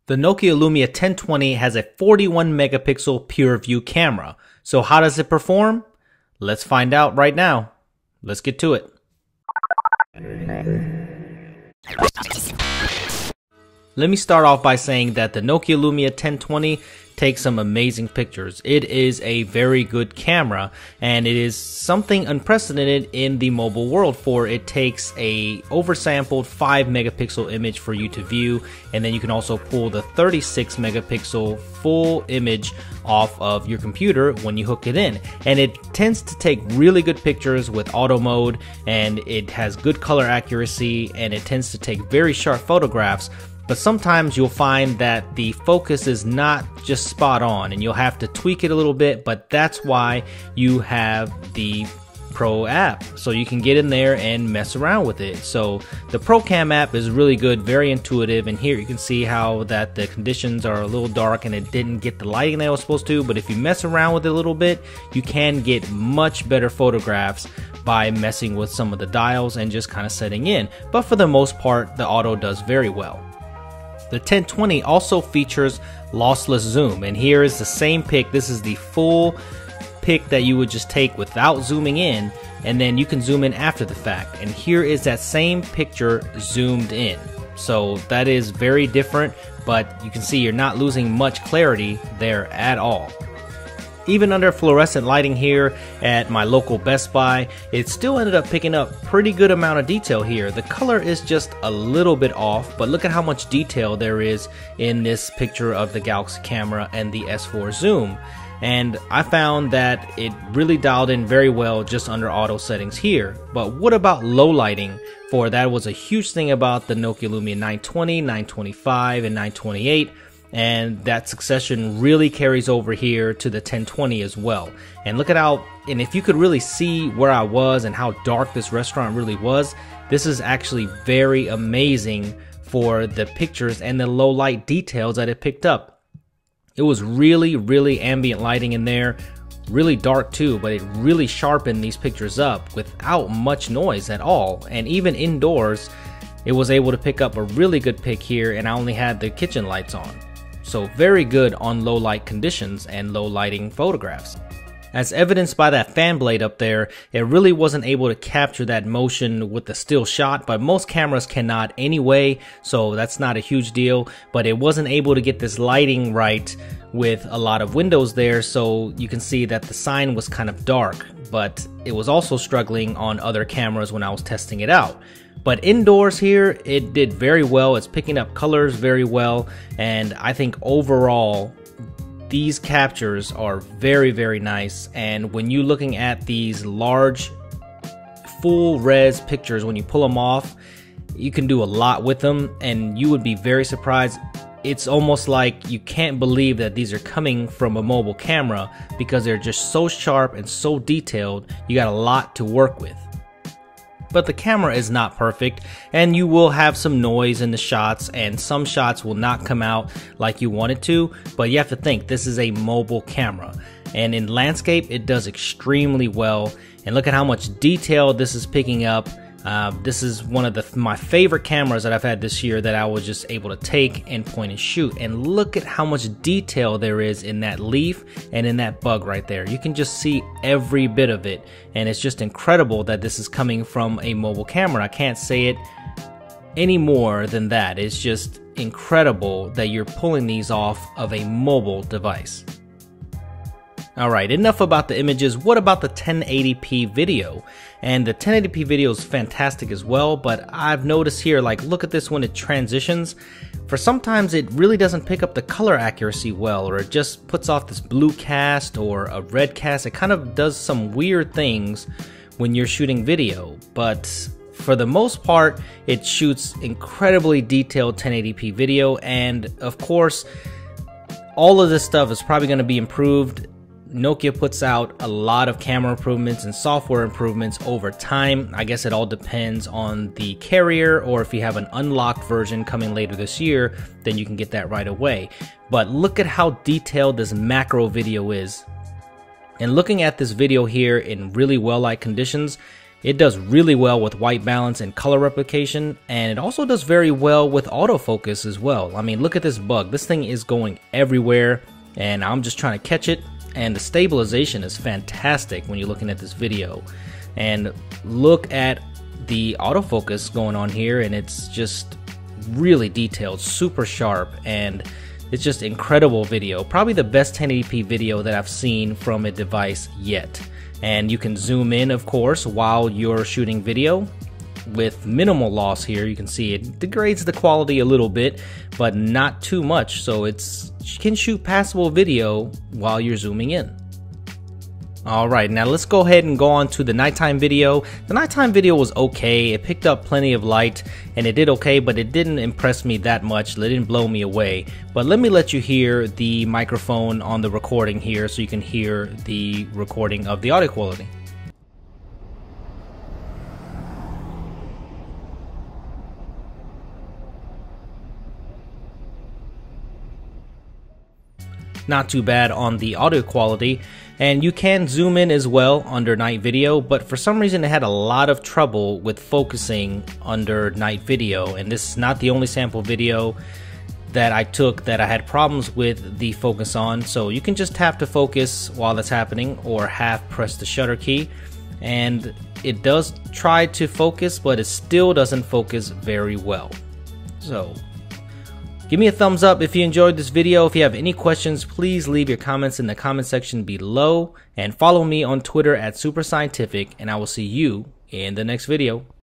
The Nokia Lumia 1020 has a 41 megapixel Pureview camera. So how does it perform? Let's find out right now. Let's get to it. Let me start off by saying that the Nokia Lumia 1020 takes some amazing pictures. It is a very good camera, and it is something unprecedented in the mobile world, for it takes a oversampled 5 megapixel image for you to view, and then you can also pull the 36 megapixel full image off of your computer when you hook it in. And it tends to take really good pictures with auto mode, and it has good color accuracy, and it tends to take very sharp photographs. But sometimes you'll find that the focus is not just spot on, and you'll have to tweak it a little bit, but that's why you have the Pro app, so you can get in there and mess around with it. So the ProCam app is really good, very intuitive, and here you can see how that the conditions are a little dark and it didn't get the lighting that it was supposed to, but if you mess around with it a little bit, you can get much better photographs by messing with some of the dials and just kind of setting in. But for the most part, the auto does very well. The 1020 also features lossless zoom, and here is the same pic. This is the full pic that you would just take without zooming in, and then you can zoom in after the fact. And here is that same picture zoomed in. So that is very different, but you can see you're not losing much clarity there at all. Even under fluorescent lighting here at my local Best Buy, it still ended up picking up pretty good amount of detail here. The color is just a little bit off, but look at how much detail there is in this picture of the Galaxy camera and the S4 zoom. And I found that it really dialed in very well just under auto settings here. But what about low lighting? For that was a huge thing about the Nokia Lumia 920, 925, and 928. And that succession really carries over here to the 1020 as well. And look at how, and if you could really see where I was and how dark this restaurant really was, this is actually very amazing for the pictures and the low light details that it picked up. It was really ambient lighting in there, really dark too, but it really sharpened these pictures up without much noise at all. And even indoors, it was able to pick up a really good pic here, and I only had the kitchen lights on. So very good on low light conditions and low lighting photographs. As evidenced by that fan blade up there, it really wasn't able to capture that motion with the still shot, but most cameras cannot anyway, so that's not a huge deal. But it wasn't able to get this lighting right with a lot of windows there, so you can see that the sign was kind of dark, but it was also struggling on other cameras when I was testing it out. But indoors here, it did very well. It's picking up colors very well, and I think overall these captures are very nice. And when you're looking at these large full res pictures, when you pull them off, you can do a lot with them, and you would be very surprised. It's almost like you can't believe that these are coming from a mobile camera, because they're just so sharp and so detailed. You got a lot to work with. But the camera is not perfect, and you will have some noise in the shots, and some shots will not come out like you want it to. But you have to think, this is a mobile camera, and in landscape it does extremely well. And look at how much detail this is picking up. This is one of my favorite cameras that I've had this year, that I was just able to take and point and shoot. And look at how much detail there is in that leaf and in that bug right there. You can just see every bit of it, and it's just incredible that this is coming from a mobile camera. I can't say it any more than that. It's just incredible that you're pulling these off of a mobile device. Alright, enough about the images. What about the 1080p video? And the 1080p video is fantastic as well, but I've noticed here, like, look at this when it transitions. For sometimes it really doesn't pick up the color accuracy well, or it just puts off this blue cast or a red cast. It kind of does some weird things when you're shooting video, but for the most part, it shoots incredibly detailed 1080p video. And of course, all of this stuff is probably going to be improved. Nokia puts out a lot of camera improvements and software improvements over time. I guess it all depends on the carrier, or if you have an unlocked version coming later this year, then you can get that right away. But look at how detailed this macro video is. And looking at this video here in really well light conditions, It does really well with white balance and color replication, and it also does very well with autofocus as well. I mean, look at this bug. This thing is going everywhere, and I'm just trying to catch it, and the stabilization is fantastic when you're looking at this video. And look at the autofocus going on here, and it's just really detailed, super sharp, and it's just incredible video. Probably the best 1080p video that I've seen from a device yet. And you can zoom in, of course, while you're shooting video with minimal loss here. You can see it degrades the quality a little bit, but not too much, so you can shoot passable video while you're zooming in. Alright, now let's go ahead and go on to the nighttime video. The nighttime video was okay. It picked up plenty of light and it did okay, but it didn't impress me that much. It didn't blow me away. But let me let you hear the microphone on the recording here so you can hear the recording of the audio quality. Not too bad on the audio quality, and you can zoom in as well under night video, but for some reason it had a lot of trouble with focusing under night video. And this is not the only sample video that I took that I had problems with the focus on. So you can just tap to focus while that's happening, or half press the shutter key, and it does try to focus, but it still doesn't focus very well. So give me a thumbs up if you enjoyed this video. If you have any questions, please leave your comments in the comment section below, and follow me on Twitter at SuperScientific, and I will see you in the next video.